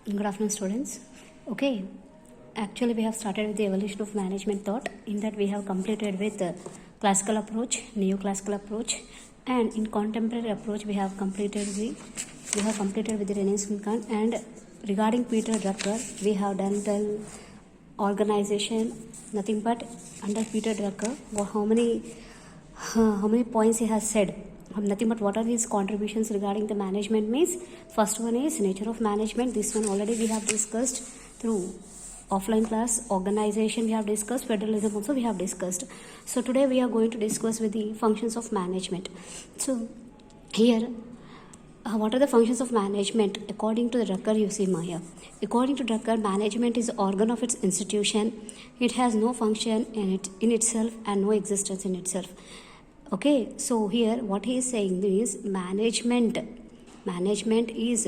Good afternoon, students. Okay, actually, we have started with the evolution of management thought. In that, we have completed with classical approach, neoclassical approach, and in contemporary approach, we have completed with the Renaissance Kant. And regarding Peter Drucker, we have done the organization. Nothing but under Peter Drucker, how many points he has said. Nothing but what are his contributions regarding the management means. First one is nature of management. This one already we have discussed through offline class. Organization we have discussed, federalism also we have discussed. So today we are going to discuss with the functions of management. So here what are the functions of management according to the Drucker? You see Maya. According to Drucker, management is organ of its institution. It has no function in itself and no existence in itself. Okay, so here what he is saying is management is,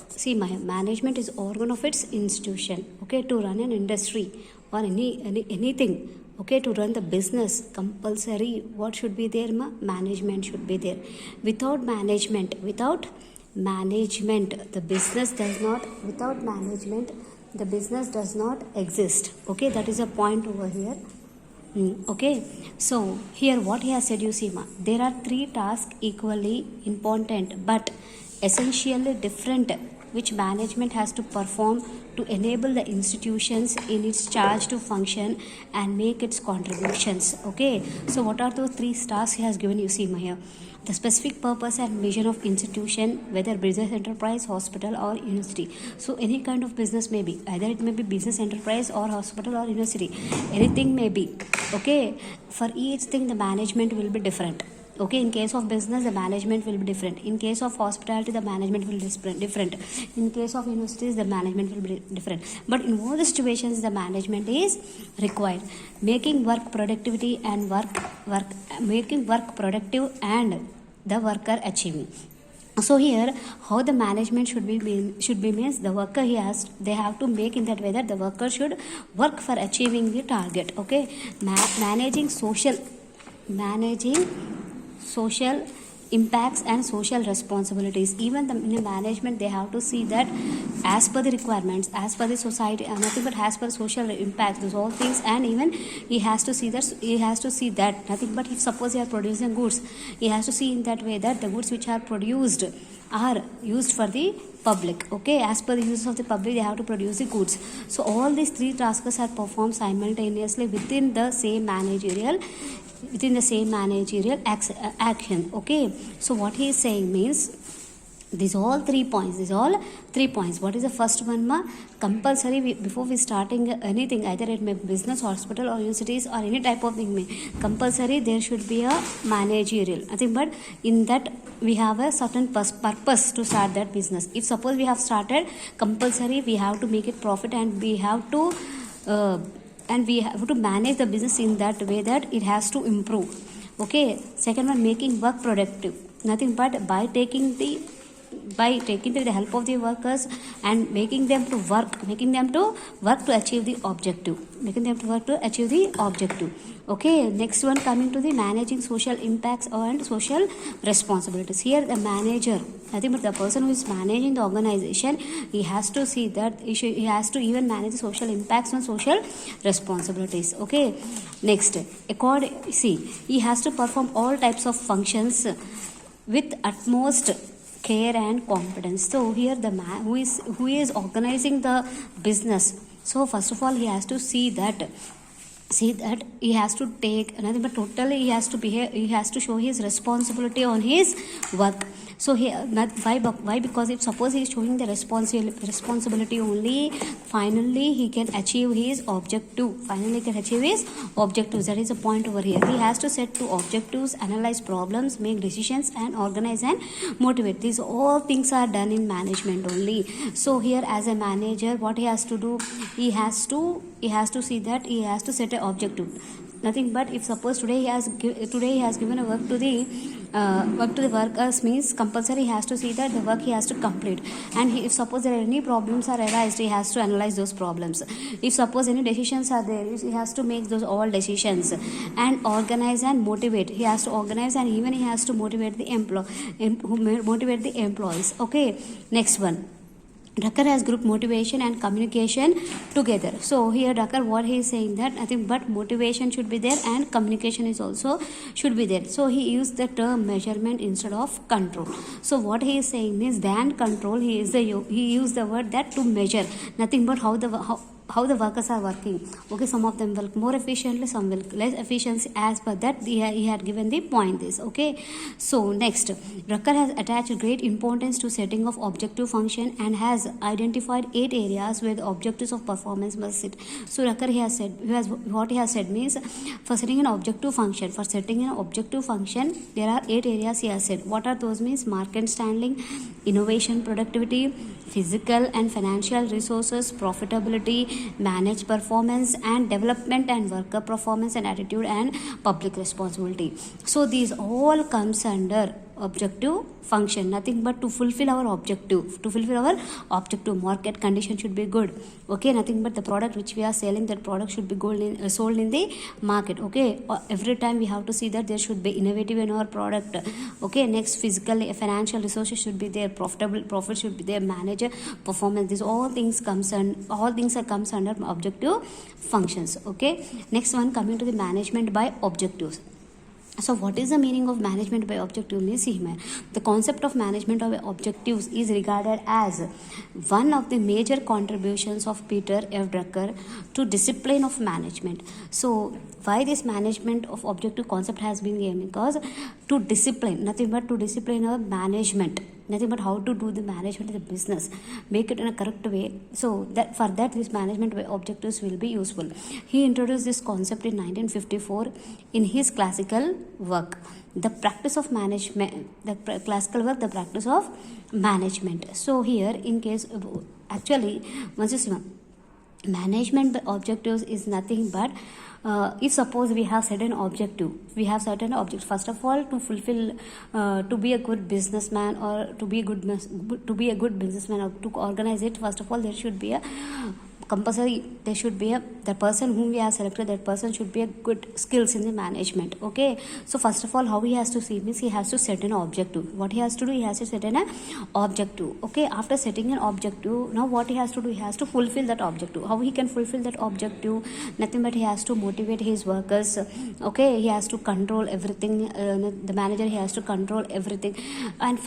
see Maya, management is organ of its institution. Okay, to run an industry or anything. Okay, to run the business, compulsory what should be there? Management should be there. Without management, the business does not. Without management, the business does not exist. Okay, that is a point over here. Okay, so here what he has said, you see, there are three tasks equally important but essentially different which management has to perform to enable the institutions in its charge to function and make its contributions. Okay, so what are those three tasks he has given? You see here, the specific purpose and vision of institution, whether business enterprise, hospital or university. So any kind of business may be, either it may be business enterprise or hospital or university, anything may be. Okay, for each thing the management will be different. Okay, in case of business the management will be different. In case of hospitality the management will be different. In case of universities the management will be different. But in all the situations the management is required. Making work productivity and making work productive and the worker achieving. So here how the management should be means the worker they have to make in that way that the worker should work for achieving the target. Okay, managing social impacts and social responsibilities. Even in the management they have to see that as per the requirements, as per the society, nothing but as per social impacts, those all things. And even he has to see that nothing but if suppose he are producing goods, he has to see in that way that the goods which are produced are used for the public. Okay, as per the use of the public they have to produce the goods. So all these three tasks are performed simultaneously within the same managerial action. Okay, so what he is saying means these all three points. What is the first one? Compulsory, before we starting anything, either it may be business, hospital or universities or any type of thing, compulsory there should be a managerial. Nothing but in that we have a certain purpose to start that business. If suppose we have started compulsory, we have to make it profit and we have to manage the business in that way that it has to improve. Okay, second one, making work productive. Nothing but by taking the help of the workers and making them to work to achieve the objective. Okay, next one, coming to the managing social impacts and social responsibilities. Here the manager, nothing but the person who is managing the organization, he has to see that he has to even manage the social impacts and social responsibilities. Okay, next, he has to perform all types of functions with utmost care and competence. So here the man who is organizing the business, so first of all he has to see that he has to take nothing but totally he has to show his responsibility on his work. So why? Because if suppose he is showing the responsibility only, finally he can achieve his objective. That is a point over here. He has to set two objectives, analyze problems, make decisions and organize and motivate. These all things are done in management only. So here as a manager what he has to do, he has to see that he has to set an objective. Nothing but if suppose today he has given a work to the workers, means compulsory he has to see that the work he has to complete. And if suppose there are any problems are arised, he has to analyze those problems. If suppose any decisions are there, he has to make those all decisions and organize and motivate. He has to organize and even he has to motivate the employees. Okay, next one. Drucker has grouped motivation and communication together. So here Drucker, what he is saying that nothing but motivation should be there and communication is also should be there. So he used the term measurement instead of control. So what he is saying is than control, he used the word that to measure, nothing but how the workers are working. Okay, some of them work more efficiently, some will less efficiency. As per that he had given the point this. Okay, so next, Drucker has attached great importance to setting of objective function and has identified 8 areas where the objectives of performance must sit. So Drucker what he has said means, for setting an objective function, there are 8 areas he has said. What are those means? Market standing, innovation, productivity, physical and financial resources, profitability, manage performance and development, and worker performance and attitude, and public responsibility. So these all comes under objective function, nothing but to fulfill our objective. Market condition should be good. Okay, nothing but the product which we are selling, that product should be sold in the market. Okay, every time we have to see that there should be innovative in our product. Okay, next, physical financial resources should be there, profit should be there, manager performance, these all things comes under objective functions. Okay, next one, coming to the management by objectives. So what is the meaning of management by objective? The concept of management by objectives is regarded as one of the major contributions of Peter F. Drucker to discipline of management. So why this management of objective concept has been given? Because to discipline, nothing but to discipline our management, nothing but how to do the management of the business, make it in a correct way. So that for that this management by objectives will be useful. He introduced this concept in 1954 in his classical work, the practice of management. The practice of management. So here, in case actually once you see, management by objectives is nothing but if suppose we have certain objective, first of all, to fulfill, to be a good businessman, or to be a good businessman, or to organize it, first of all there should be a compulsory, there should be the person whom we have selected, that person should be a good skills in the management. Okay, so first of all, how he has to see means, he has to set an objective. What he has to do, he has to set an objective. Okay, after setting an objective, now what he has to do, he has to fulfill that objective. How he can fulfill that objective? Nothing but he has to motivate his workers. Okay, he has to control everything, the manager, he has to control everything, and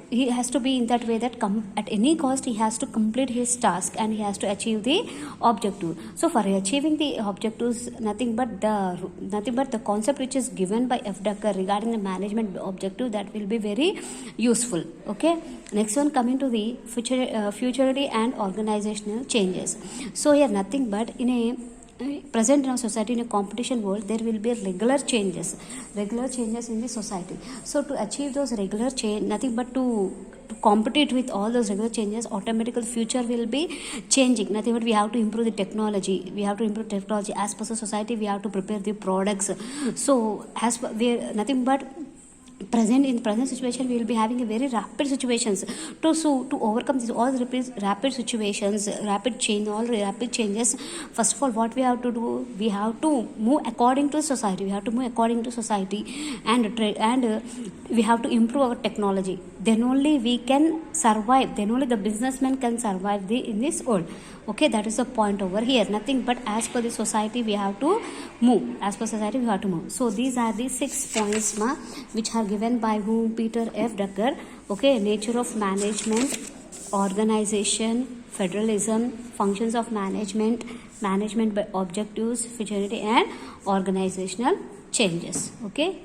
he has to be in that way that at any cost he has to complete his task and he has to achieve the objective. So for achieving the objectives, nothing but the concept which is given by F. Drucker regarding the management objective, that will be very useful. Okay, next one, coming to the futurity and organizational changes. So here, nothing but present in our society, in a competition world, there will be regular changes in the society. So to achieve those regular change, nothing but to compete with all those regular changes, automatically future will be changing. Nothing but we have to improve the technology. As per the society, we have to prepare the products. So as per, nothing but in the present situation, we will be having a very rapid situations. To overcome this all rapid situations, rapid changes, first of all, what we have to do, we have to move according to society. And we have to improve our technology. Then only we can survive. Then only the businessman can survive in this world. Okay, that is the point over here. Nothing but as per the society, we have to move. So these are the 6 points which are given by whom? Peter F. Drucker. Okay, nature of management, organization, federalism, functions of management by objectives, futurity, and organizational changes. Okay.